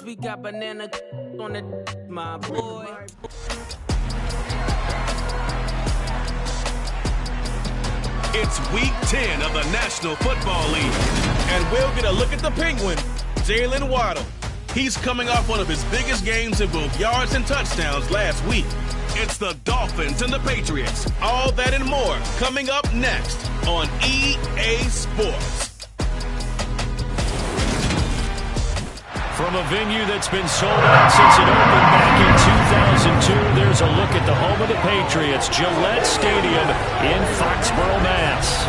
we got banana on the my boy. It's week 10 of the National Football League, and we'll get a look at the Penguin, Jalen Waddle. He's coming off one of his biggest games in both yards and touchdowns last week. It's the Dolphins and the Patriots. All that and more coming up next on EA Sports. From a venue that's been sold out since it opened back in 2002, there's a look at the home of the Patriots, Gillette Stadium in Foxborough, Mass.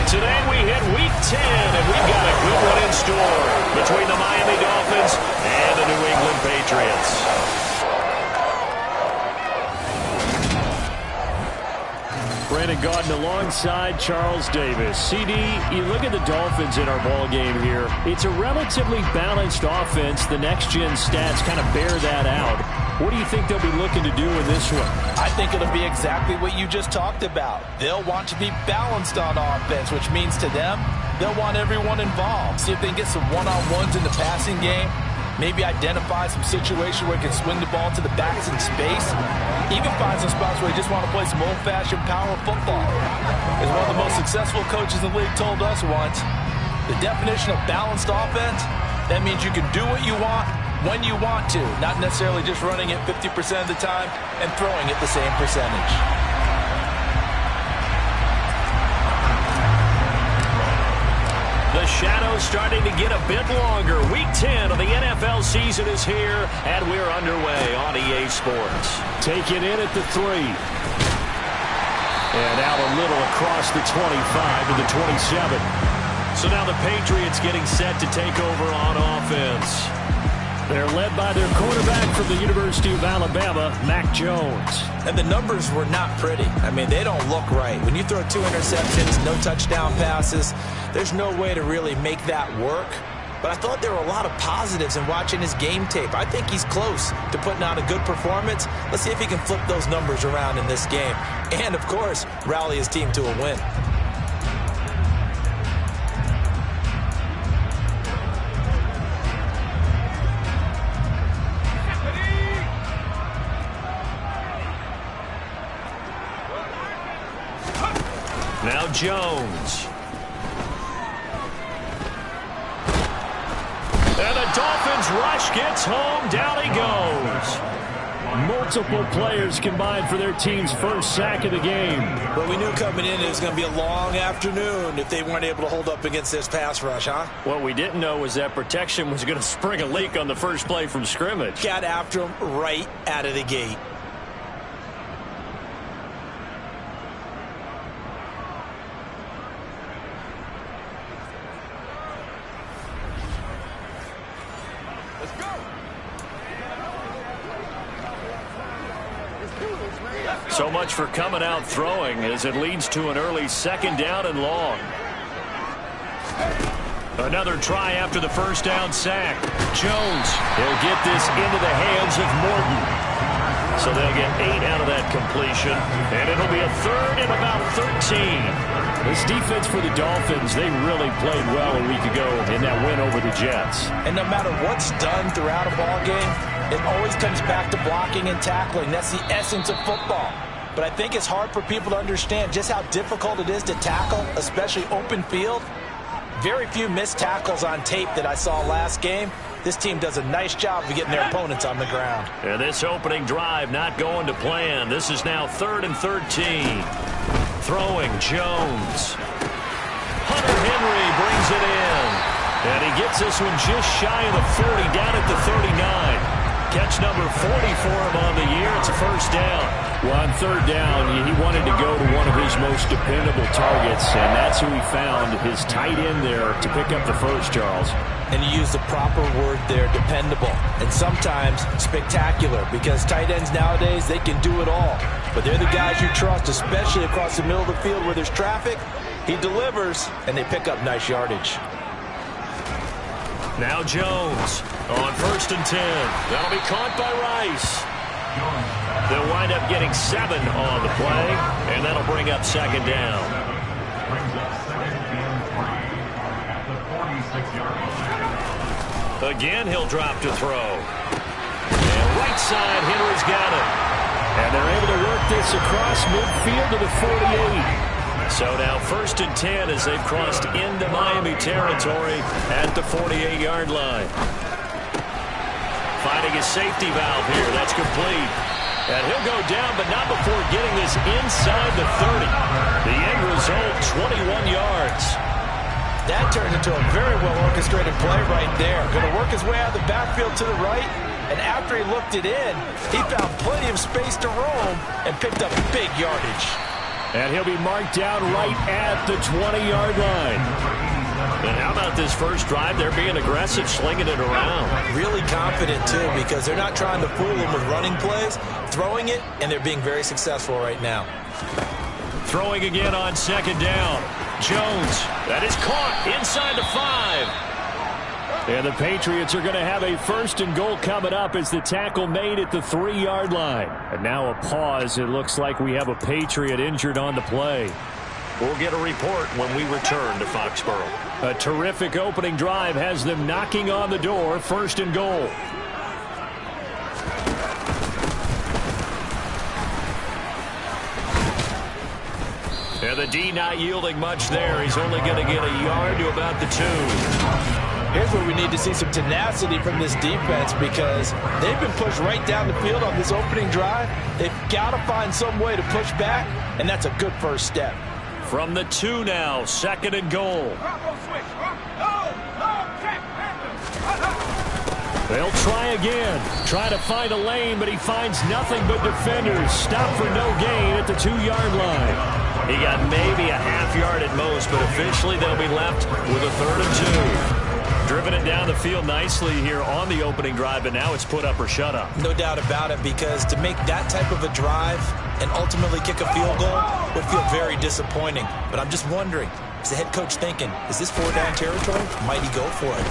Today we hit week 10, and we've got a good one in store between the Miami Dolphins and the New England Patriots. Brandon Gaudin alongside Charles Davis. CD, you look at the Dolphins in our ball game here. It's a relatively balanced offense. The next-gen stats kind of bear that out. What do you think they'll be looking to do in this one? I think it'll be exactly what you just talked about. They'll want to be balanced on offense, which means to them, they'll want everyone involved. See if they can get some one-on-ones in the passing game. Maybe identify some situation where he can swing the ball to the backs in space. Even find some spots where you just want to play some old-fashioned power football. As one of the most successful coaches in the league told us once, the definition of balanced offense, that means you can do what you want when you want to, not necessarily just running it 50% of the time and throwing it the same percentage. The shadow's starting to get a bit longer. Week 10 of the NFL season is here, and we're underway on EA Sports. Taken in at the 3. And out a little across the 25 to the 27. So now the Patriots getting set to take over on offense. They're led by their quarterback from the University of Alabama, Mac Jones. And the numbers were not pretty. I mean, they don't look right. When you throw 2 interceptions, no touchdown passes, there's no way to really make that work. But I thought there were a lot of positives in watching his game tape. I think he's close to putting out a good performance. Let's see if he can flip those numbers around in this game. And, of course, rally his team to a win. Now Jones. And the Dolphins rush gets home. Down he goes. Multiple players combined for their team's first sack of the game. But we knew coming in it was going to be a long afternoon if they weren't able to hold up against this pass rush, huh? What we didn't know was that protection was going to spring a leak on the first play from scrimmage. Got after him right out of the gate. So much for coming out throwing as it leads to an early 2nd down and long. Another try after the first down sack. Jones, he'll get this into the hands of Morton. So they'll get 8 out of that completion, and it'll be a 3rd and about 13. This defense for the Dolphins, they really played well a week ago in that win over the Jets. And no matter what's done throughout a ball game, it always comes back to blocking and tackling. That's the essence of football. But I think it's hard for people to understand just how difficult it is to tackle, especially open field. Very few missed tackles on tape that I saw last game. This team does a nice job of getting their opponents on the ground. And this opening drive not going to plan. This is now 3rd and 13. Throwing Jones. Hunter Henry brings it in. And he gets this one just shy of the 40, down at the 39. Catch number 40 for him on the year. It's a first down. Well, on 3rd down, he wanted to go to one of his most dependable targets, and that's who he found, his tight end there, to pick up the first, Charles. And you use the proper word there, dependable, and sometimes spectacular, because tight ends nowadays, they can do it all. But they're the guys you trust, especially across the middle of the field where there's traffic. He delivers, and they pick up nice yardage. Now Jones on 1st and 10. That'll be caught by Rice. They'll wind up getting 7 on the play, and that'll bring up 2nd down. Again, he'll drop to throw. And right side, Henry's got it. And they're able to work this across midfield to the 48. So now 1st and 10 as they've crossed into Miami territory at the 48-yard line. Finding a safety valve here. That's complete. And he'll go down, but not before getting this inside the 30. The end result, 21 yards. That turned into a very well-orchestrated play right there. Going to work his way out of the backfield to the right, and after he looked it in, he found plenty of space to roam and picked up big yardage. And he'll be marked down right at the 20-yard line. And how about this first drive? They're being aggressive, slinging it around. Really confident, too, because they're not trying to fool them with running plays, throwing it, and they're being very successful right now. Throwing again on 2nd down. Jones, that is caught inside the 5. And the Patriots are going to have a 1st and goal coming up as the tackle made at the 3-yard line. And now a pause. It looks like we have a Patriot injured on the play. We'll get a report when we return to Foxborough. A terrific opening drive has them knocking on the door. 1st and goal. And the D not yielding much there. He's only going to get a yard to about the 2. Here's where we need to see some tenacity from this defense because they've been pushed right down the field on this opening drive. They've got to find some way to push back, and that's a good first step. From the 2 now, 2nd and goal. They'll try again. Try to find a lane, but he finds nothing but defenders. Stop for no gain at the 2-yard line. He got maybe a half yard at most, but officially they'll be left with a 3rd and 2. Driven it down the field nicely here on the opening drive, but now it's put up or shut up. No doubt about it, because to make that type of a drive and ultimately kick a field goal would feel very disappointing. But I'm just wondering, is the head coach thinking, is this 4-down territory? Might he go for it?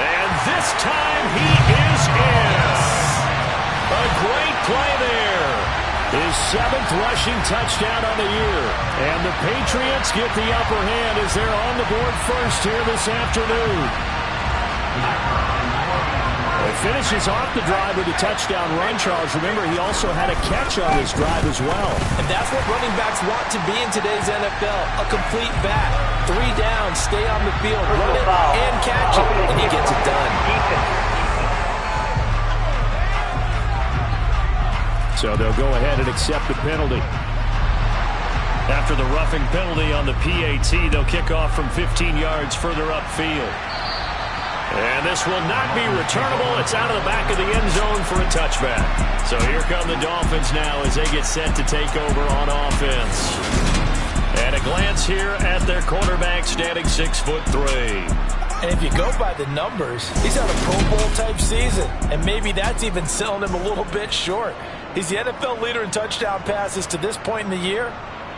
And this time he is in. A great play there. His 7th rushing touchdown on the year. And the Patriots get the upper hand as they're on the board first here this afternoon. He finishes off the drive with a touchdown run, Charles. Remember, he also had a catch on this drive as well. And that's what running backs want to be in today's NFL, a complete back. 3 down, stay on the field, run it and catch it, and he gets it done. So they'll go ahead and accept the penalty. After the roughing penalty on the PAT, they'll kick off from 15 yards further upfield. And this will not be returnable. It's out of the back of the end zone for a touchback. So here come the Dolphins now as they get set to take over on offense. And a glance here at their quarterback standing 6'3". And if you go by the numbers, he's had a Pro Bowl type season. And maybe that's even selling him a little bit short. He's the NFL leader in touchdown passes to this point in the year.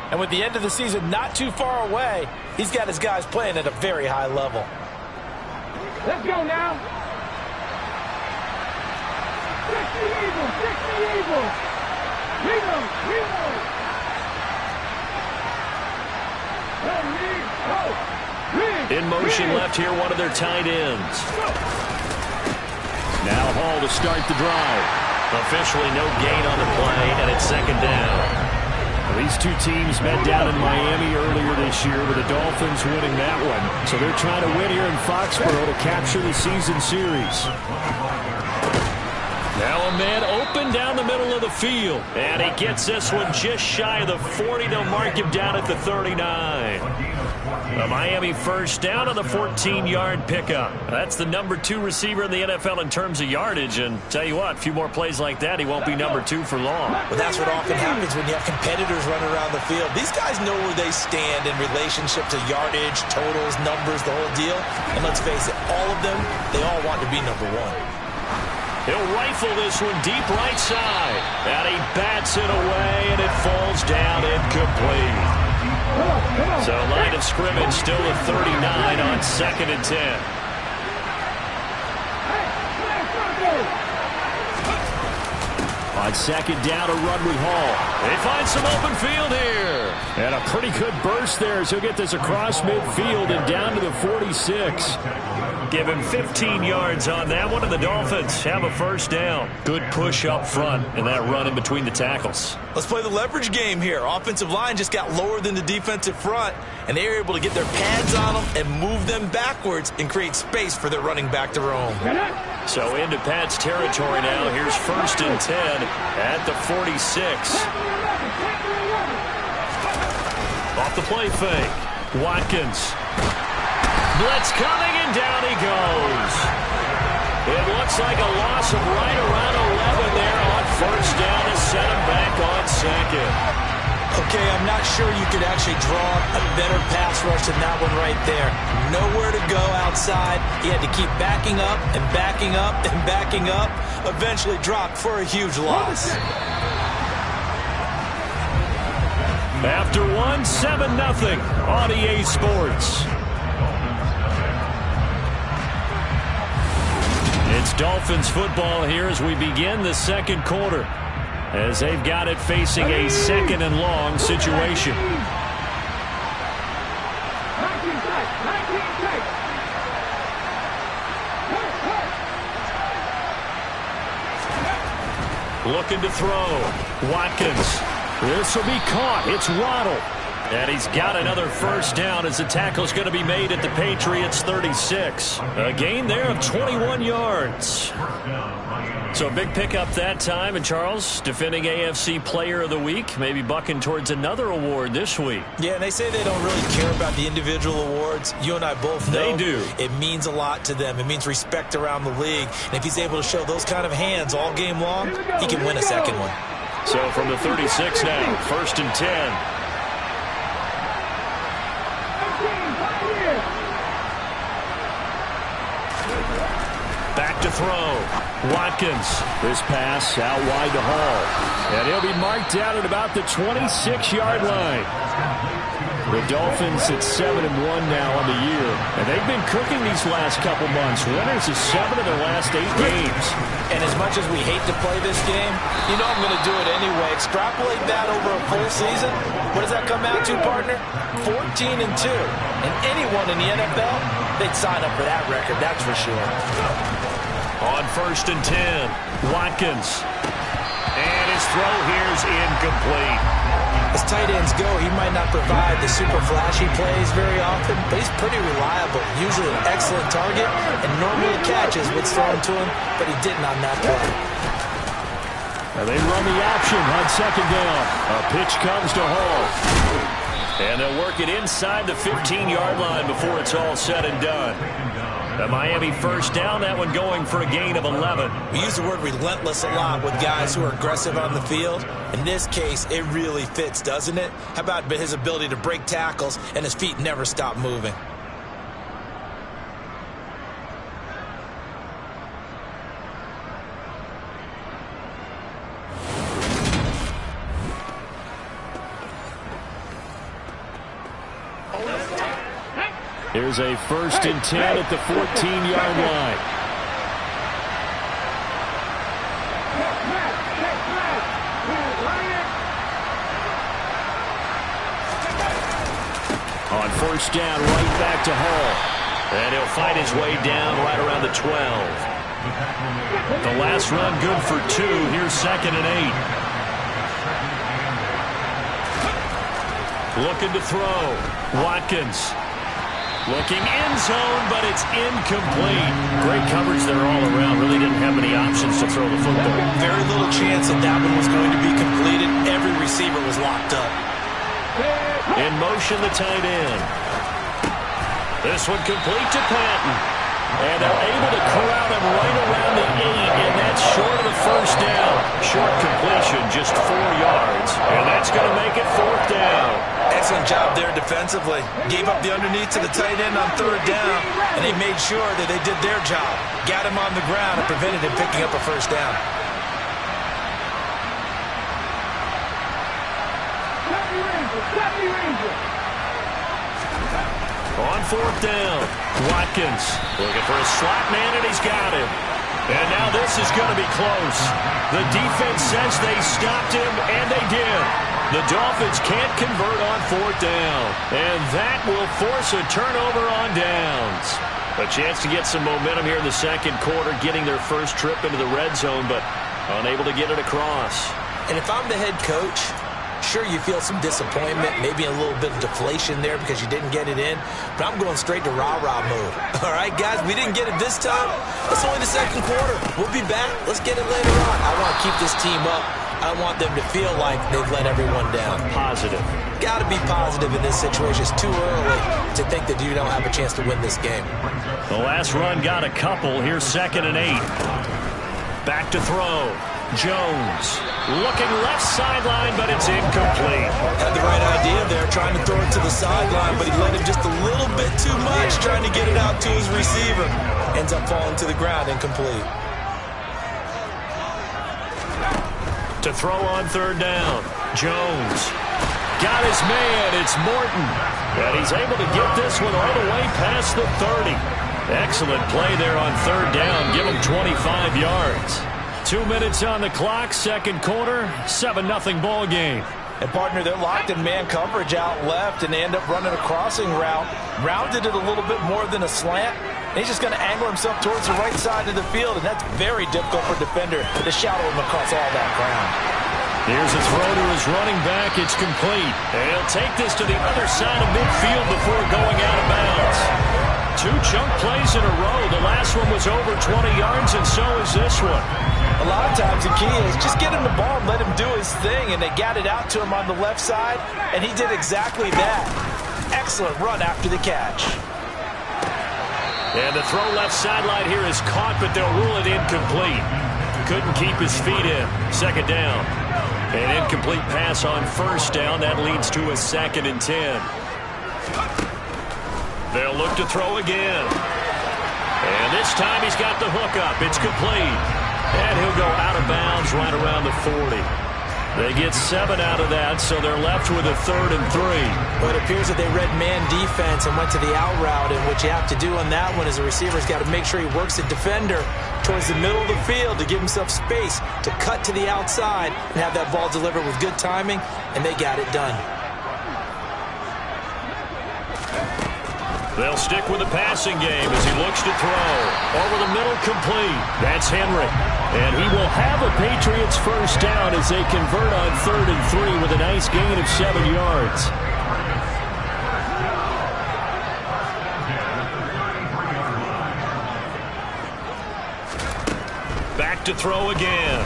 And with the end of the season not too far away, he's got his guys playing at a very high level. Let's go now. 60 Eagles, 60 Eagles. Reload. In motion left here, one of their tight ends. Now Hall to start the drive. Officially no gain on the play, and it's 2nd down. These two teams met down in Miami earlier this year with the Dolphins winning that one. So they're trying to win here in Foxborough to capture the season series. Now a man open down the middle of the field. And he gets this one just shy of the 40. They'll mark him down at the 39. A Miami first down on the 14-yard pickup. That's the number 2 receiver in the NFL in terms of yardage. And tell you what, a few more plays like that, he won't be number 2 for long. But that's what often happens when you have competitors running around the field. These guys know where they stand in relationship to yardage, totals, numbers, the whole deal. And let's face it, all of them, they all want to be number 1. He'll rifle this one deep right side. And he bats it away, and it falls down incomplete. So line of scrimmage still at 39 on 2nd and 10. On 2nd down, a run with Hall. They find some open field here. And a pretty good burst there as he'll get this across midfield and down to the 46. Give him 15 yards on that one, and the Dolphins have a first down. Good push up front and that run in between the tackles. Let's play the leverage game here. Offensive line just got lower than the defensive front, and they were able to get their pads on them and move them backwards and create space for their running back to roam. So into Pat's territory now. Here's 1st and 10 at the 46. Off the play fake. Watkins. Blitz coming, and down he goes. It looks like a loss of right around 11 there on 1st down to set him back on 2nd. Okay, I'm not sure you could actually draw a better pass rush than that one right there. Nowhere to go outside. He had to keep backing up and backing up and backing up. Eventually dropped for a huge loss. After one, 7-0 on EA Sports. It's Dolphins football here as we begin the 2nd quarter, as they've got it facing a 2nd and long situation. 19 Looking to throw. Watkins. This will be caught. It's Waddle. And he's got another 1st down as the tackle's going to be made at the Patriots 36. A gain there of 21 yards. So a big pickup that time. And Charles, defending AFC Player of the Week, maybe bucking towards another award this week. Yeah, and they say they don't really care about the individual awards. You and I both know they do. It means a lot to them. It means respect around the league. And if he's able to show those kind of hands all game long, he can win a 2nd one. So from the 36 now, 1st and 10. Back to throw. Watkins. This pass out wide to Hall. And he'll be marked down at about the 26-yard line. The Dolphins at 7-1 now on the year. And they've been cooking these last couple months. Winners of 7 of their last 8 games. And as much as we hate to play this game, you know I'm going to do it anyway. Extrapolate that over a full season. What does that come out to, partner? 14-2. And anyone in the NFL, they'd sign up for that record, that's for sure. On 1st and 10, Watkins. And his throw here's incomplete. As tight ends go, he might not provide the super flashy plays very often, but he's pretty reliable. Usually an excellent target, and normally catches what's thrown to him, but he didn't on that play. Now they run the option on 2nd down. A pitch comes to Hall. And they'll work it inside the 15-yard line before it's all said and done. The Miami 1st down, that one going for a gain of 11. We use the word relentless a lot with guys who are aggressive on the field. In this case, it really fits, doesn't it? How about his ability to break tackles and his feet never stop moving? Here's a 1st and 10 at the 14-yard line. On 1st down, right back to Hall. And he'll fight his way down right around the 12. The last run good for 2. Here's 2nd and 8. Looking to throw. Watkins. Looking end zone, but it's incomplete. Great coverage there all around. Really didn't have many options to throw the football. Very little chance that one was going to be completed. Every receiver was locked up. In motion, the tight end. This one complete to Patton. And they're able to corral him right around the 8, and that's short of the 1st down. Short completion, just 4 yards. And that's going to make it 4th down. Excellent job there defensively. Gave up the underneath to the tight end on 3rd down, and they made sure that they did their job. Got him on the ground and prevented him picking up a 1st down. On 4th down, Watkins looking for a slot man, and he's got him. And now this is going to be close. The defense says they stopped him, and they did. The Dolphins can't convert on 4th down, and that will force a turnover on downs. A chance to get some momentum here in the second quarter, getting their first trip into the red zone, but unable to get it across. And if I'm the head coach, sure, you feel some disappointment, maybe a little bit of deflation there because you didn't get it in, but I'm going straight to rah-rah mode. All right, guys, we didn't get it this time. It's only the second quarter. We'll be back. Let's get it later on. I want to keep this team up. I want them to feel like they've let everyone down. Positive. Got to be positive in this situation. It's too early to think that you don't have a chance to win this game. The last run got a couple. Here's 2nd and 8. Back to throw. Jones looking left sideline, but it's incomplete. Had the right idea there, trying to throw it to the sideline, but he let him just a little bit too much, trying to get it out to his receiver. Ends up falling to the ground, incomplete. To throw on 3rd down. Jones got his man. It's Morton. And he's able to get this one all the way past the 30. Excellent play there on 3rd down. Give him 25 yards. 2 minutes on the clock, second quarter, 7-0 ball game. And, partner, they're locked in man coverage out left, and they end up running a crossing route. Rounded it a little bit more than a slant. And he's just going to angle himself towards the right side of the field, and that's very difficult for a defender to shadow him across all that ground. Here's a throw to his running back. It's complete. And he'll take this to the other side of midfield before going out of bounds. 2 chunk plays in a row. The last one was over 20 yards, and so is this one. A lot of times the key is just get him the ball and let him do his thing, and they got it out to him on the left side, and he did exactly that. Excellent run after the catch. And the throw left sideline here is caught, but they'll rule it incomplete. Couldn't keep his feet in. 2nd down. An incomplete pass on 1st down. That leads to a 2nd and 10. They'll look to throw again. And this time he's got the hook up. It's complete. And he'll go out of bounds right around the 40. They get 7 out of that, so they're left with a 3rd and 3. But it appears that they read man defense and went to the out route, and what you have to do on that one is the receiver's got to make sure he works the defender towards the middle of the field to give himself space to cut to the outside and have that ball delivered with good timing, and they got it done. They'll stick with the passing game as he looks to throw. Over the middle, complete. That's Henry. And he will have a Patriots first down as they convert on 3rd and 3 with a nice gain of 7 yards. Back to throw again.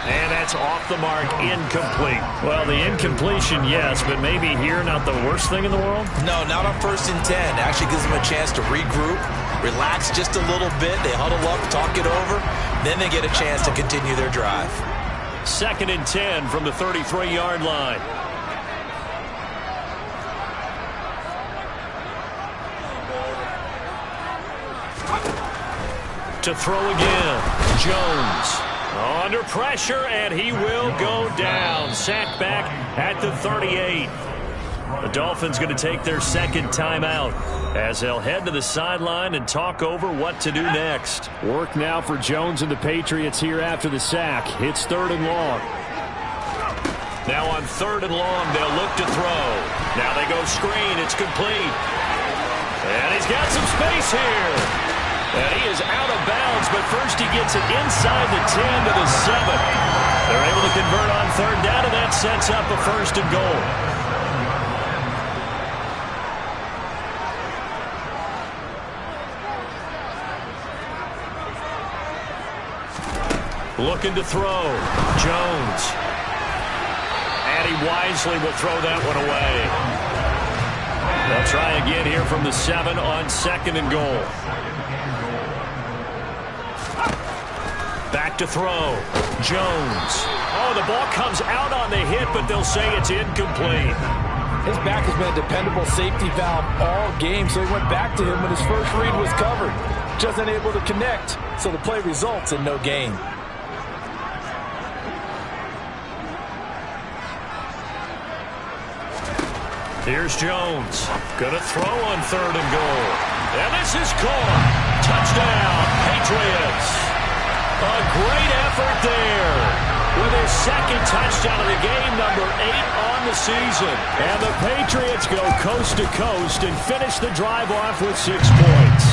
And that's off the mark, incomplete. Well, the incompletion, yes, but maybe here not the worst thing in the world? No, not on 1st and 10. Actually gives them a chance to regroup, relax just a little bit. They huddle up, talk it over. Then they get a chance to continue their drive. 2nd and 10 from the 33-yard line. To throw again, Jones. Under pressure, and he will go down. Sacked back at the 38. The Dolphins going to take their 2nd timeout as they'll head to the sideline and talk over what to do next. Work now for Jones and the Patriots here after the sack. It's 3rd and long. Now on 3rd and long, they'll look to throw. Now they go screen. It's complete. And he's got some space here. And he is out of bounds, but first he gets it inside the 10 to the 7. They're able to convert on 3rd down, and that sets up a 1st and goal. Looking to throw. Jones. And he wisely will throw that one away. They'll try again here from the 7 on 2nd and goal. Back to throw. Jones. Oh, the ball comes out on the hit, but they'll say it's incomplete. His back has been a dependable safety valve all game, so he went back to him when his first read was covered. Just unable to connect, so the play results in no gain. Here's Jones. Gonna throw on 3rd and goal. And this is caught. Touchdown, Patriots. A great effort there with his second touchdown of the game, number 8 on the season. And the Patriots go coast to coast and finish the drive off with 6 points.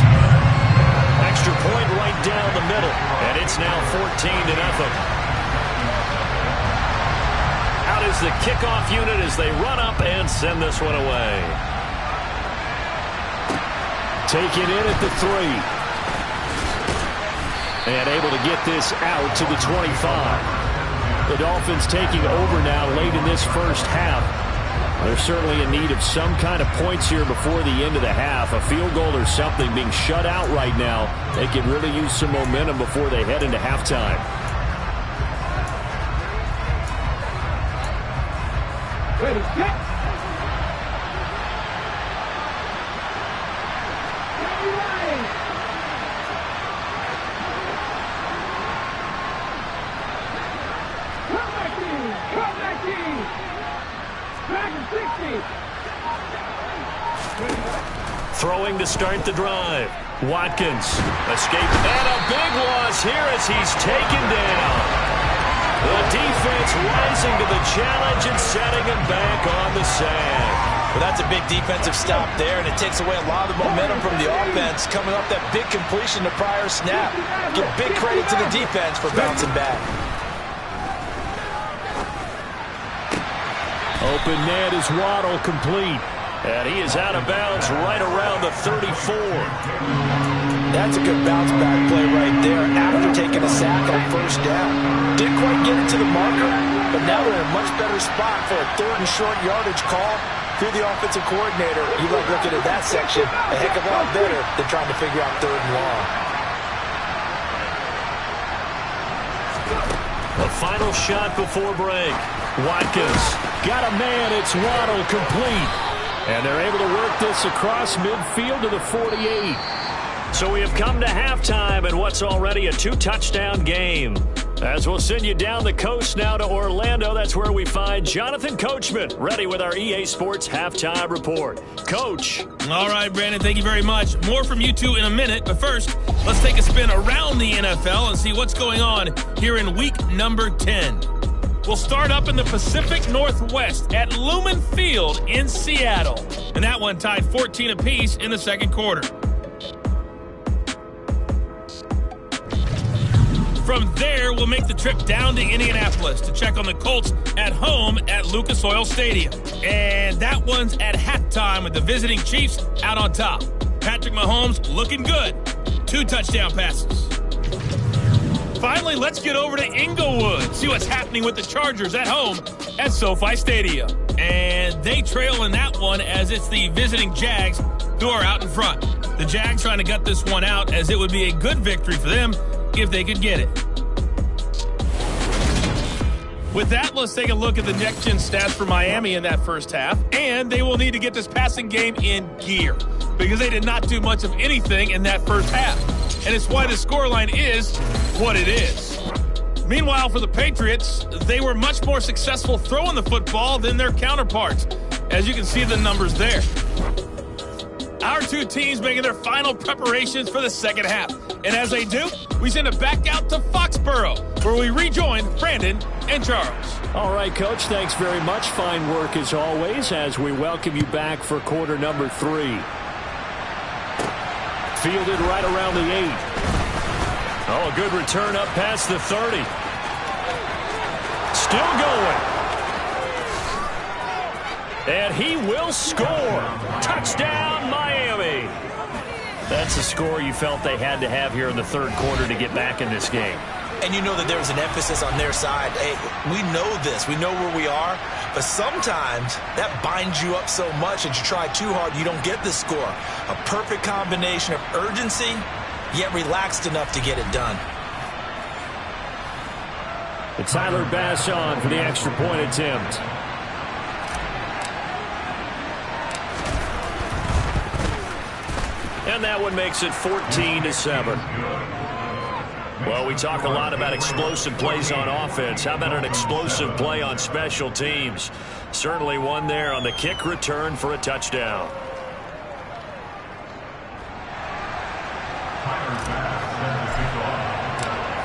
Extra point right down the middle, and it's now 14-0. Out is the kickoff unit as they run up and send this one away. Taken in at the 3. And able to get this out to the 25. The Dolphins taking over now late in this first half. They're certainly in need of some kind of points here before the end of the half. A field goal or something being shut out right now. They can really use some momentum before they head into halftime. Ready, set. Throwing to start the drive. Watkins. Escape. And a big loss here as he's taken down. The defense rising to the challenge and setting him back on the sack. Well, that's a big defensive stop there, and it takes away a lot of the momentum from the offense coming up that big completion the prior snap. Give big credit to the defense for bouncing back. Open net is Waddle complete. And he is out of bounds right around the 34. That's a good bounce-back play right there after taking a sack on first down. Didn't quite get it to the marker, but now they're in a much better spot for a 3rd and short yardage call. If you're the offensive coordinator, you like looking at that section a heck of a lot better than trying to figure out 3rd and long. The final shot before break. Watkins got a man. It's Waddle complete. And they're able to work this across midfield to the 48. So we have come to halftime in what's already a 2-touchdown game. As we'll send you down the coast now to Orlando, that's where we find Jonathan Coachman, ready with our EA Sports Halftime Report. Coach. All right, Brandon, thank you very much. More from you two in a minute, but first, let's take a spin around the NFL and see what's going on here in week number 10. We'll start up in the Pacific Northwest at Lumen Field in Seattle. And that one tied 14 apiece in the second quarter. From there, we'll make the trip down to Indianapolis to check on the Colts at home at Lucas Oil Stadium. And that one's at halftime with the visiting Chiefs out on top. Patrick Mahomes looking good. 2 touchdown passes. Finally, let's get over to Inglewood, see what's happening with the Chargers at home at SoFi Stadium. And they trail in that one as it's the visiting Jags who are out in front. The Jags trying to gut this one out as it would be a good victory for them if they could get it. With that, let's take a look at the next-gen stats for Miami in that first half. And they will need to get this passing game in gear because they did not do much of anything in that first half. And it's why the scoreline is what it is. Meanwhile, for the Patriots, they were much more successful throwing the football than their counterparts, as you can see the numbers there. Our two teams making their final preparations for the second half. And as they do, we send it back out to Foxborough, where we rejoin Brandon and Charles. All right, Coach, thanks very much. Fine work as always as we welcome you back for quarter number 3. Fielded right around the 8. Oh, a good return up past the 30. Still going. And he will score. Touchdown, Miami. That's a score you felt they had to have here in the third quarter to get back in this game. And you know that there's an emphasis on their side. Hey, we know this. We know where we are. But sometimes that binds you up so much that you try too hard, you don't get the score. A perfect combination of urgency, yet relaxed enough to get it done. And Tyler Bass on for the extra point attempt. And that one makes it 14-7. Well, we talk a lot about explosive plays on offense. How about an explosive play on special teams? Certainly one there on the kick return for a touchdown.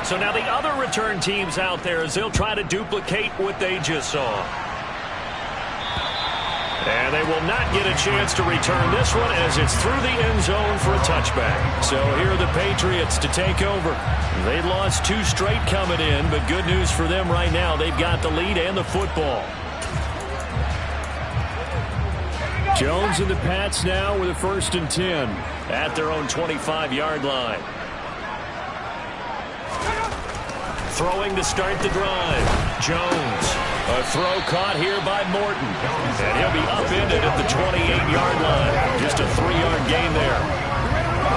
So now the other return teams out there as they'll try to duplicate what they just saw. And they will not get a chance to return this one as it's through the end zone for a touchback. So here are the Patriots to take over. They lost 2 straight coming in, but good news for them right now. They've got the lead and the football. Jones and the Pats now with a 1st and 10 at their own 25-yard line. Throwing to start the drive. Jones. A throw caught here by Morton. And he'll be upended at the 28-yard line. Just a 3-yard gain there.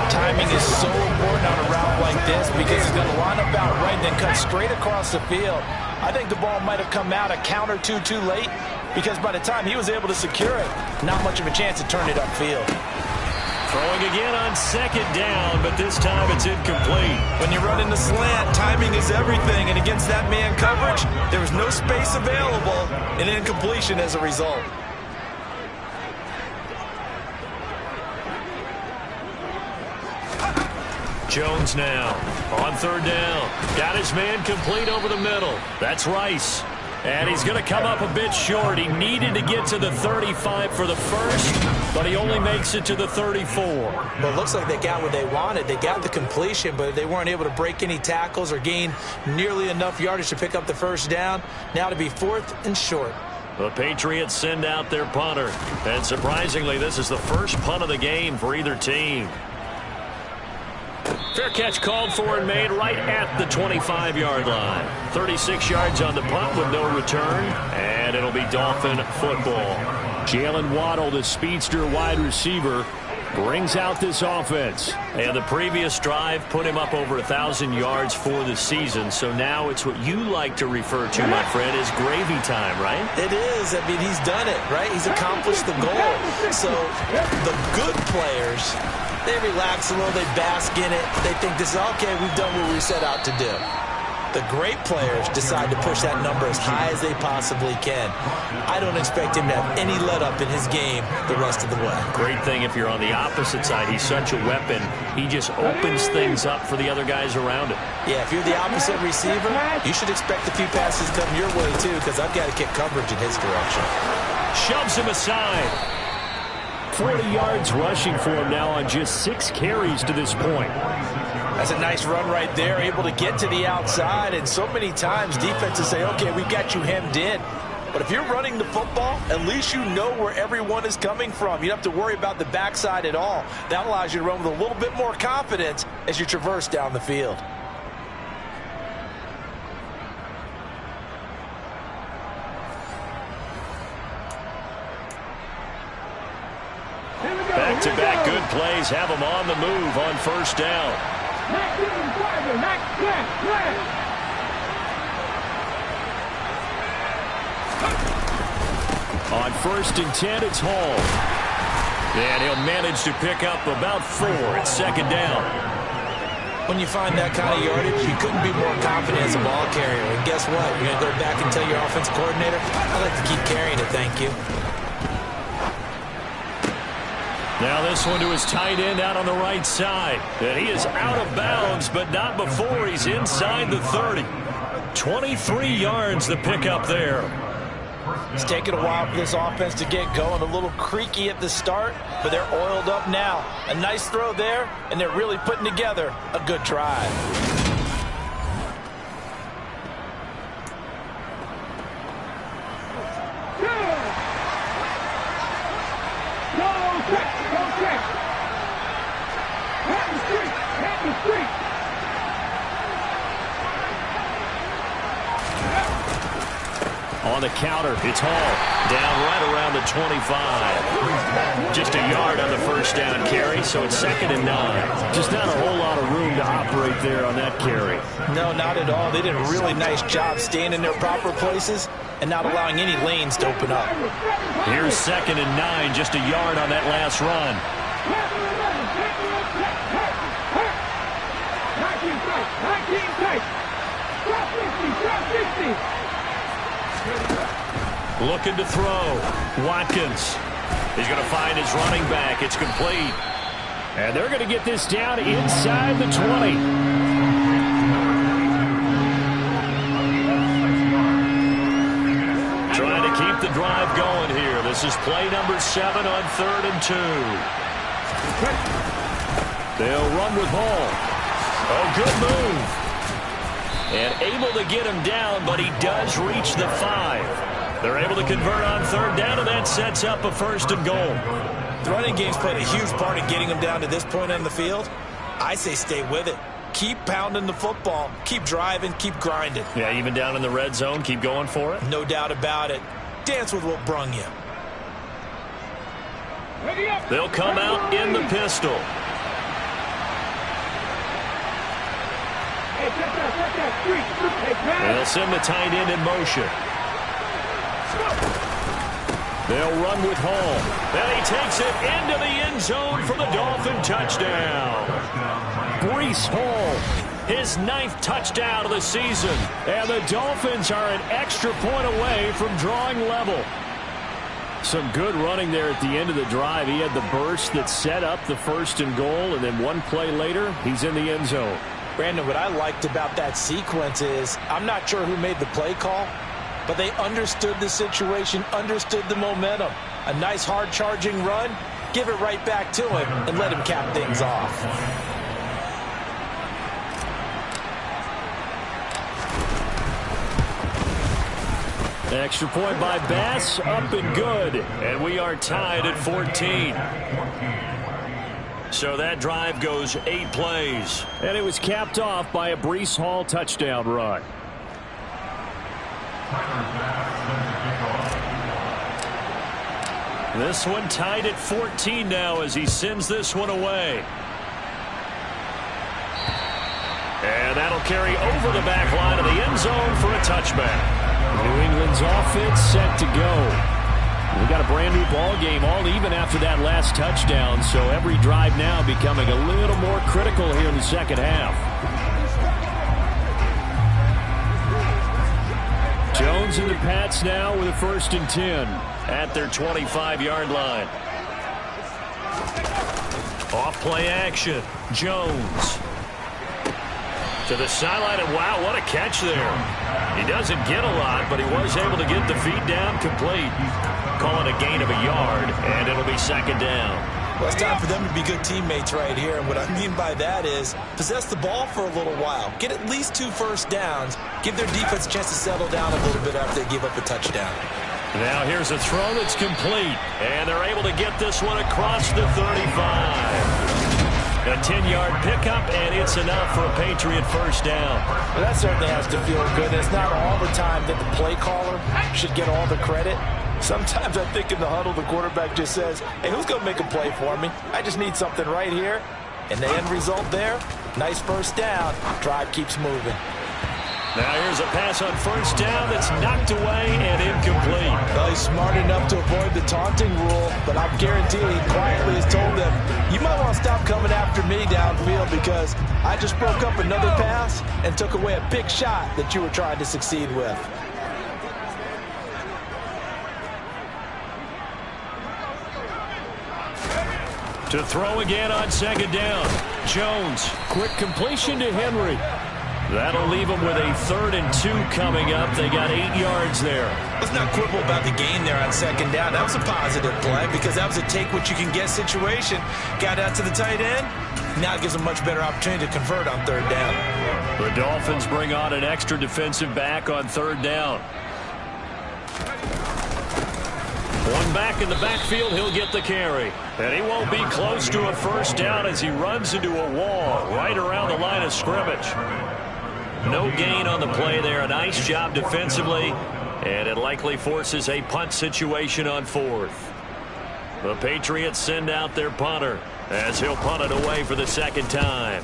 Timing is so important on a route like this because he's going to line up out right and then cut straight across the field. I think the ball might have come out a count or two too late because by the time he was able to secure it, not much of a chance to turn it upfield. Throwing again on 2nd down, but this time it's incomplete. When you run in the slant, timing is everything, and against that man coverage, there was no space available, and incompletion as a result. Jones now on 3rd down. Got his man complete over the middle. That's Rice. And he's going to come up a bit short. He needed to get to the 35 for the first, but he only makes it to the 34. Well, it looks like they got what they wanted. They got the completion, but they weren't able to break any tackles or gain nearly enough yardage to pick up the 1st down. Now to be 4th and short. The Patriots send out their punter. And surprisingly, this is the first punt of the game for either team. Fair catch called for and made right at the 25-yard line. 36 yards on the punt with no return, and it'll be Dolphin football. Jalen Waddle, the speedster wide receiver, brings out this offense. And the previous drive put him up over 1,000 yards for the season. So now it's what you like to refer to, my friend, as gravy time, right? It is. I mean, he's done it, right? He's accomplished the goal. So the good players, they relax a little, they bask in it. They think this is, okay, we've done what we set out to do. The great players decide to push that number as high as they possibly can. I don't expect him to have any let-up in his game the rest of the way. Great thing if you're on the opposite side. He's such a weapon. He just opens things up for the other guys around him. Yeah, if you're the opposite receiver, you should expect a few passes come your way, too, because I've got to kick coverage in his direction. Shoves him aside. 40 yards rushing for him now on just 6 carries to this point. That's a nice run right there, able to get to the outside, and so many times defenses say, okay, we've got you hemmed in. But if you're running the football, at least you know where everyone is coming from. You don't have to worry about the backside at all. That allows you to run with a little bit more confidence as you traverse down the field. Back-to-back good plays have them on the move on 1st down. On 1st and 10, it's Hall. And he'll manage to pick up about 4 at 2nd down. When you find that kind of yardage, you couldn't be more confident as a ball carrier. And guess what? You're going to go back and tell your offensive coordinator, I'd like to keep carrying it, thank you. Now this one to his tight end out on the right side. And he is out of bounds, but not before he's inside the 30. 23 yards the pickup there. It's taken a while for this offense to get going. A little creaky at the start, but they're oiled up now. A nice throw there, and they're really putting together a good drive. On the counter, it's Hall. Down right around the 25. Just a yard on the 1st down carry, so it's 2nd and 9. Just not a whole lot of room to operate there on that carry. No, not at all. They did a really nice job staying in their proper places and not allowing any lanes to open up. Here's 2nd and 9, just a yard on that last run. Looking to throw. Watkins. He's going to find his running back. It's complete. And they're going to get this down inside the 20. This is play number 7 on 3rd and 2. They'll run with Hall. Oh, good move. And able to get him down, but he does reach the 5. They're able to convert on 3rd down, and that sets up a 1st and goal. The running game's played a huge part in getting him down to this point on the field. I say stay with it. Keep pounding the football. Keep driving. Keep grinding. Yeah, even down in the red zone, keep going for it. No doubt about it. Dance with what brung you. They'll come out in the pistol. They'll send the tight end in motion. They'll run with Hall. And he takes it into the end zone for the Dolphin touchdown. Breece Hall, his 9th touchdown of the season. And the Dolphins are an extra point away from drawing level. Some good running there at the end of the drive. He had the burst that set up the 1st and goal, and then one play later, he's in the end zone. Brandon, what I liked about that sequence is I'm not sure who made the play call, but they understood the situation, understood the momentum. A nice hard-charging run, give it right back to him, and let him cap things off. Extra point by Bass, up and good. And we are tied at 14. So that drive goes 8 plays. And it was capped off by a Breece Hall touchdown run. This one tied at 14 now as he sends this one away. And that'll carry over the back line of the end zone for a touchback. New England's offense set to go. We got a brand new ball game, all even after that last touchdown, so every drive now becoming a little more critical here in the second half. Jones and the Pats now with a 1st and 10 at their 25-yard line. Off play action. Jones to the sideline, and wow, what a catch there. He doesn't get a lot, but he was able to get the feed down complete. Call it a gain of a yard, and it'll be 2nd down. Well, it's time for them to be good teammates right here, and what I mean by that is possess the ball for a little while. Get at least 2 first downs. Give their defense a chance to settle down a little bit after they give up a touchdown. Now here's a throw that's complete, and they're able to get this one across the 35. A 10-yard pickup, and it's enough for a Patriot 1st down. Well, that certainly has to feel good. It's not all the time that the play caller should get all the credit. Sometimes I think in the huddle, the quarterback just says, hey, who's going to make a play for me? I just need something right here. And the end result there, nice 1st down. Drive keeps moving. Now here's a pass on 1st down that's knocked away and incomplete. Well, he's smart enough to avoid the taunting rule, but I'm guaranteeing he quietly has told them, you might want to stop coming after me downfield because I just broke up another pass and took away a big shot that you were trying to succeed with. To throw again on 2nd down. Jones, quick completion to Henry. That'll leave them with a 3rd and 2 coming up. They got 8 yards there. Let's not quibble about the gain there on 2nd down. That was a positive play because that was a take-what-you-can-get situation. Got out to the tight end. Now it gives them a much better opportunity to convert on 3rd down. The Dolphins bring on an extra defensive back on 3rd down. One back in the backfield, he'll get the carry. And he won't be close to a 1st down as he runs into a wall right around the line of scrimmage. No gain on the play there. A nice job defensively, and it likely forces a punt situation on 4th. The Patriots send out their punter as he'll punt it away for the 2nd time.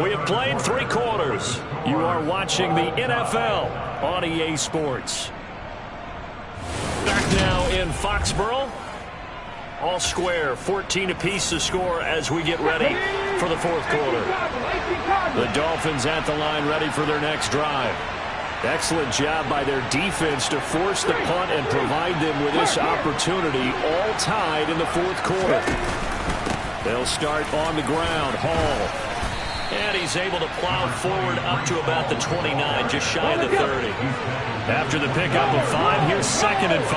We have played 3 quarters. You are watching the NFL on EA Sports. Back now in Foxborough. All square, 14 apiece to score as we get ready for the 4th quarter. The Dolphins at the line ready for their next drive. Excellent job by their defense to force the punt and provide them with this opportunity, all tied in the 4th quarter. They'll start on the ground. Hall. And he's able to plow forward up to about the 29, just shy of the 30. After the pickup of 5, here's 2nd and 5.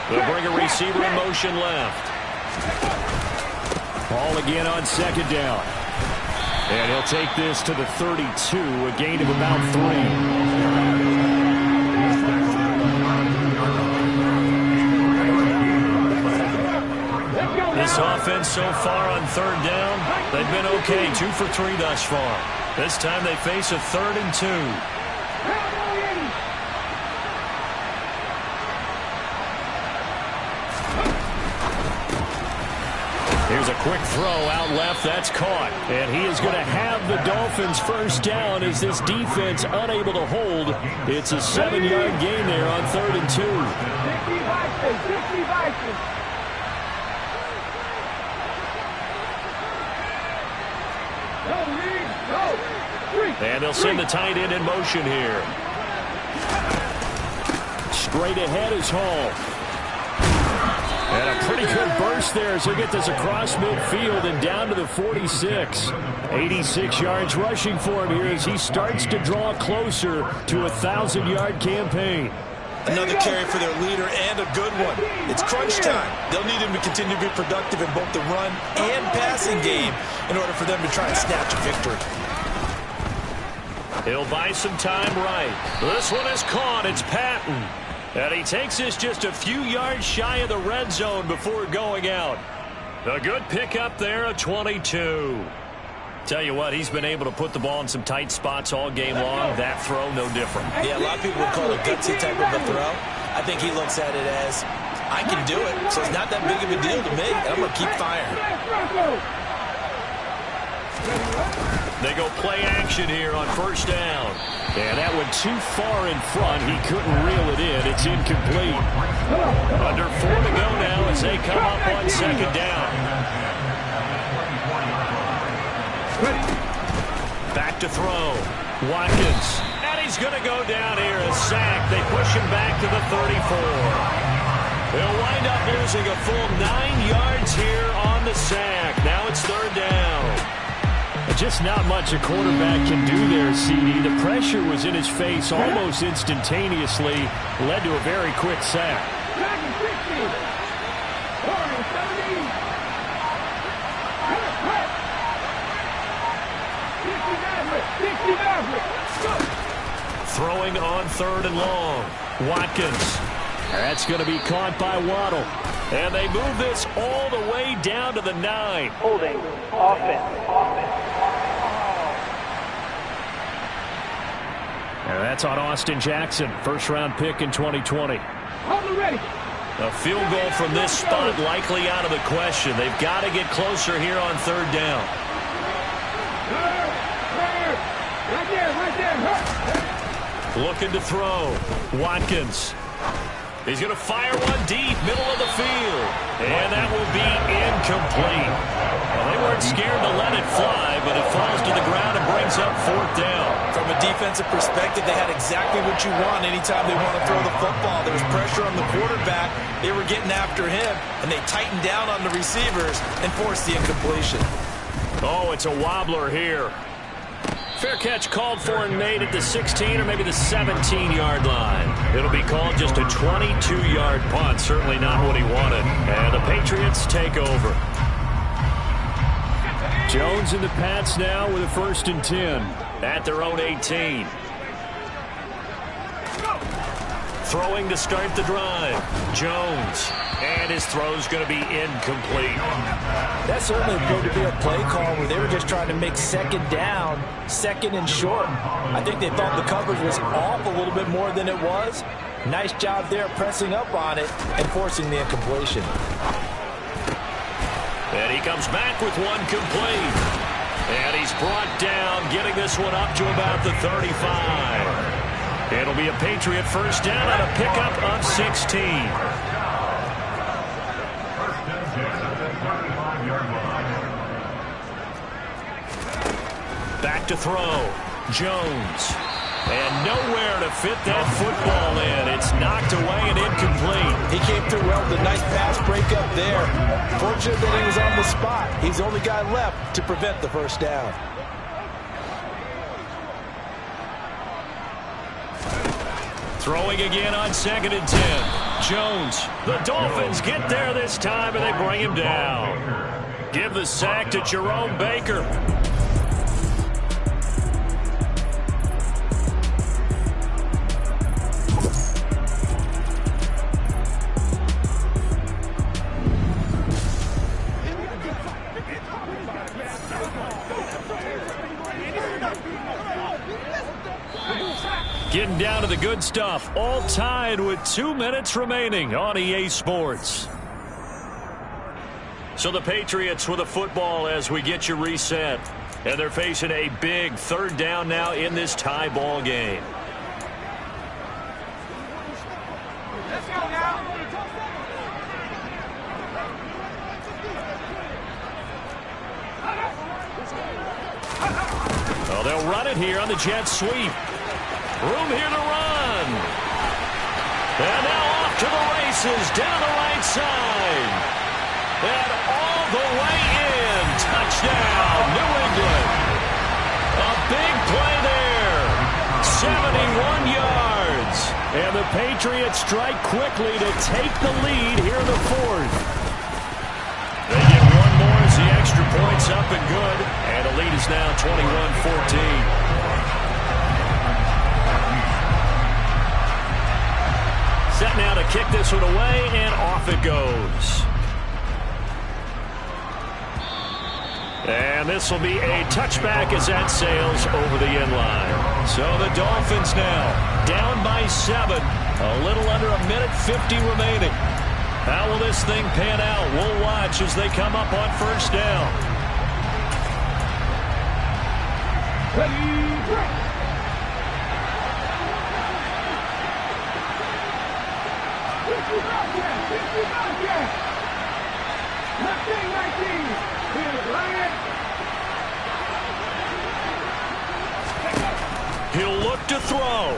They'll bring a receiver in motion left. Hall again on 2nd down. And he'll take this to the 32, a gain of about 3. This offense so far on 3rd down, they've been okay, 2 for 3 thus far. This time they face a 3rd and 2. Here's a quick throw out left. That's caught. And he is going to have the Dolphins first down as this defense unable to hold. It's a 7-yard gain there on 3rd and 2. And they'll send the tight end in motion here. Straight ahead is Hall. And a pretty good burst there as he'll get this across midfield and down to the 46. 86 yards rushing for him here as he starts to draw closer to a 1,000-yard campaign. Another carry for their leader and a good one. It's crunch time. They'll need him to continue to be productive in both the run and passing game in order for them to try and snatch a victory. He'll buy some time right. This one is caught. It's Patton. And he takes this just a few yards shy of the red zone before going out. A good pickup there, a 22. Tell you what, he's been able to put the ball in some tight spots all game long. That throw, no different. Yeah, a lot of people would call it a gutsy type of a throw. I think he looks at it as, I can do it, so it's not that big of a deal to me, and I'm going to keep firing. They go play action here on 1st down. And that went too far in front. He couldn't reel it in. It's incomplete. Under 4 to go now as they come up on 2nd down. Back to throw. Watkins. And he's going to go down here. A sack. They push him back to the 34. They'll wind up losing a full 9 yards here on the sack. Now it's 3rd down. Just not much a quarterback can do there, CD. The pressure was in his face almost instantaneously. Led to a very quick sack. Throwing on 3rd and long. Watkins. That's going to be caught by Waddle. And they move this all the way down to the 9. Holding. Offense. And that's on Austin Jackson, 1st-round pick in 2020. A field goal from this spot likely out of the question. They've got to get closer here on 3rd down. Looking to throw. Watkins. He's going to fire one deep, middle of the field. And that will be incomplete. Well, they weren't scared to let it fly, but it falls to the ground and brings up 4th down. From a defensive perspective, they had exactly what you want anytime they want to throw the football. There was pressure on the quarterback. They were getting after him, and they tightened down on the receivers and forced the incompletion. Oh, it's a wobbler here. Fair catch called for and made at the 16 or maybe the 17-yard line. It'll be called just a 22-yard punt. Certainly not what he wanted. And the Patriots take over. Jones and the Pats now with a 1st and 10 at their own 18. Throwing to start the drive. Jones. And his throw's going to be incomplete. That certainly appeared to be a play call where they were just trying to make 2nd down, 2nd and short. I think they thought the coverage was off a little bit more than it was. Nice job there pressing up on it and forcing the incompletion. And he comes back with one complete. And he's brought down, getting this one up to about the 35. It'll be a Patriot 1st down on a pickup of 16. Back to throw. Jones. And nowhere to fit that football in. It's knocked away and incomplete. He came through well with a nice pass breakup there. Fortunate that he was on the spot. He's the only guy left to prevent the first down. Throwing again on 2nd and 10. Jones. The Dolphins get there this time, and they bring him down. Give the sack to Jerome Baker. Getting down to the good stuff, all tied with 2 minutes remaining on EA Sports. So the Patriots with a football as we get you reset. And they're facing a big 3rd down now in this tie ball game. Let's go now. Oh, they'll run it here on the jet sweep. Room here to run. And now off to the races, down the right side. And all the way in. Touchdown, New England. A big play there. 71 yards. And the Patriots strike quickly to take the lead here in the 4th. They get one more as the extra point's up and good. And the lead is now 21-14. Set now to kick this one away, and off it goes. And this will be a touchback as that sails over the end line. So the Dolphins now down by 7. A little under a minute 50 remaining. How will this thing pan out? We'll watch as they come up on 1st down. He'll look to throw.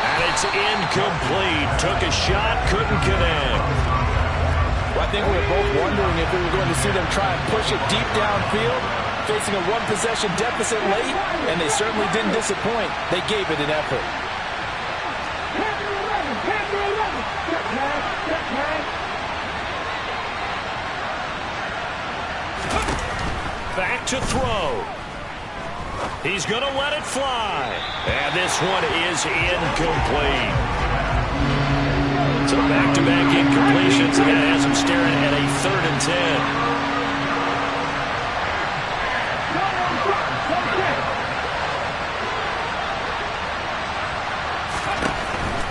And it's incomplete. Took a shot, couldn't connect. Well, I think we were both wondering if we were going to see them try and push it deep downfield, facing a 1-possession deficit late, and they certainly didn't disappoint. They gave it an effort. Back to throw. He's going to let it fly. And this one is incomplete. So back-to-back incompletions, and that has him staring at a 3rd and 10.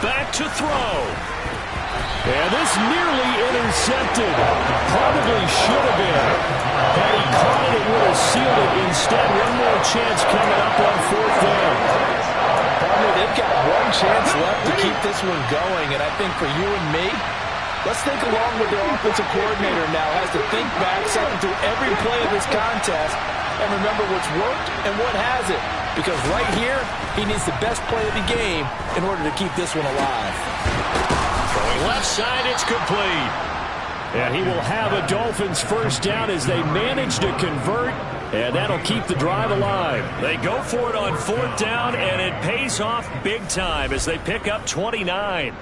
Back to throw. And this nearly intercepted. Probably should have been. Had he caught it, it would have sealed it. Instead, one more chance coming up on 4th down. They've got one chance left to keep this one going, and I think for you and me, let's think along with their offensive coordinator now. Has to think back, cycle through every play of this contest, and remember what's worked and what hasn't. Because right here, he needs the best play of the game in order to keep this one alive. Throwing left side, it's complete. And he will have a Dolphins 1st down as they manage to convert, and that'll keep the drive alive. They go for it on 4th down, and it pays off big time as they pick up 29.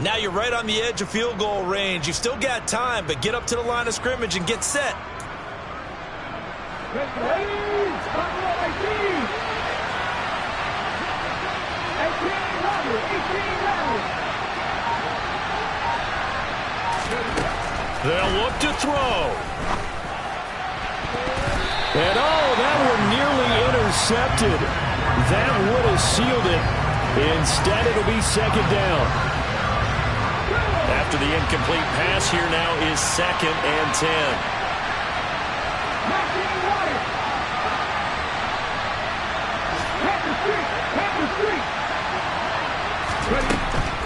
Now you're right on the edge of field goal range. You've still got time, but get up to the line of scrimmage and get set. They'll look to throw. And that one nearly intercepted. That would have sealed it. Instead, it'll be 2nd down. After the incomplete pass, here now is 2nd and 10.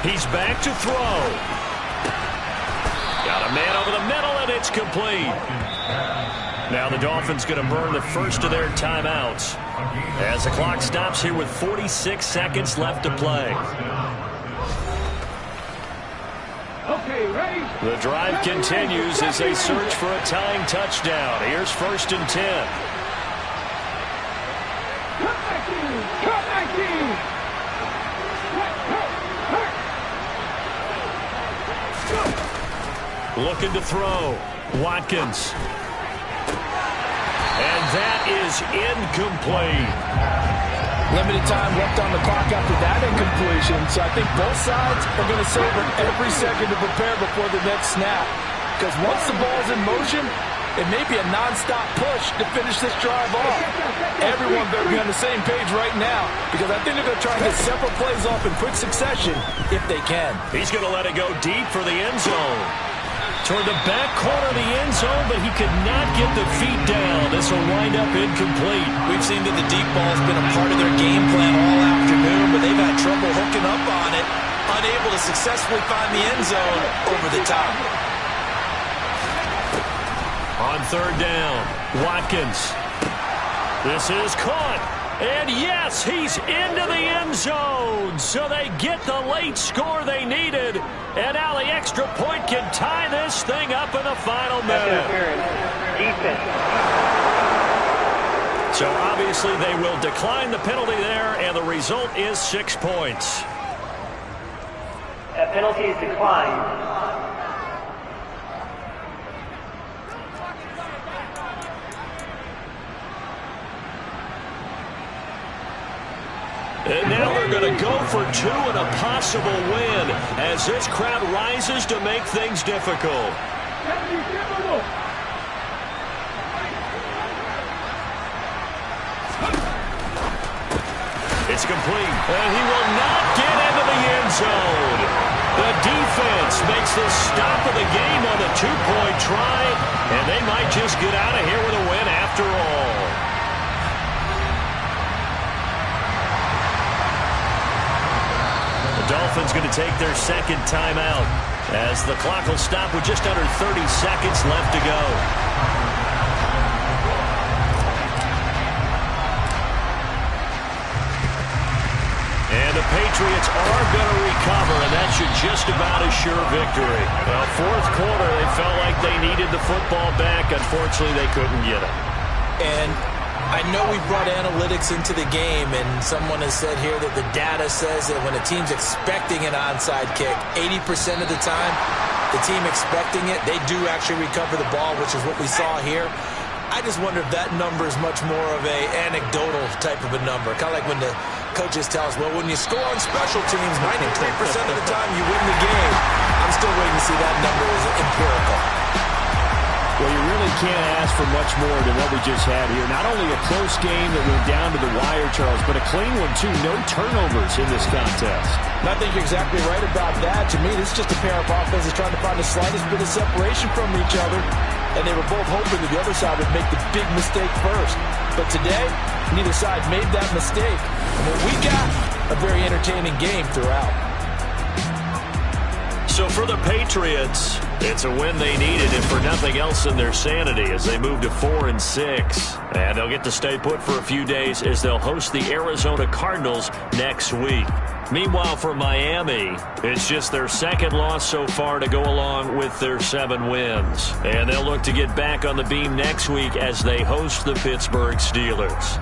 He's back to throw. Got a man over the middle, and it's complete. Now the Dolphins going to burn the first of their timeouts as the clock stops here with 46 seconds left to play. Okay, ready? The drive continues as they search for a tying touchdown. Here's 1st and 10. Cut back in! Cut back in! Looking to throw. Watkins. And that is incomplete. Limited time left on the clock after that incompletion, so I think both sides are going to savor every second to prepare before the next snap. Because once the ball's in motion, it may be a non-stop push to finish this drive off. Everyone better be on the same page right now, because I think they're going to try and get several plays off in quick succession if they can. He's going to let it go deep for the end zone. Toward the back corner of the end zone, but he could not get the feet down. This will wind up incomplete. We've seen that the deep ball's been a part of their game plan all afternoon, but they've had trouble hooking up on it, unable to successfully find the end zone over the top. On 3rd down, Watkins. This is caught. And yes, he's into the end zone. So they get the late score they needed. And now the extra point can tie this thing up in the final minute. So obviously they will decline the penalty there, and the result is 6 points. That penalty is declined. And now they're going to go for 2 and a possible win as this crowd rises to make things difficult. It's complete, and he will not get into the end zone. The defense makes the stop of the game on the 2-point try, and they might just get out of here with a win after all. Dolphins going to take their second timeout as the clock will stop with just under 30 seconds left to go. And the Patriots are going to recover, and that should just about assure victory. Well, 4th quarter, they felt like they needed the football back. Unfortunately, they couldn't get it. And I know we brought analytics into the game, and someone has said here that the data says that when a team's expecting an onside kick, 80% of the time, the team expecting it, they do actually recover the ball, which is what we saw here. I just wonder if that number is much more of a anecdotal type of a number. Kind of like when the coaches tell us, well, when you score on special teams, 93% of the time you win the game. I'm still waiting to see that number as empirical. Well, you really can't ask for much more than what we just had here. Not only a close game that went down to the wire, Charles, but a clean one, too. No turnovers in this contest. And I think you're exactly right about that. To me, this is just a pair of offenses trying to find the slightest bit of separation from each other, and they were both hoping that the other side would make the big mistake first. But today, neither side made that mistake. And what we got, a very entertaining game throughout. So for the Patriots, it's a win they needed, and for nothing else in their sanity as they move to 4-6. And they'll get to stay put for a few days as they'll host the Arizona Cardinals next week. Meanwhile, for Miami, it's just their second loss so far to go along with their 7 wins. And they'll look to get back on the beam next week as they host the Pittsburgh Steelers.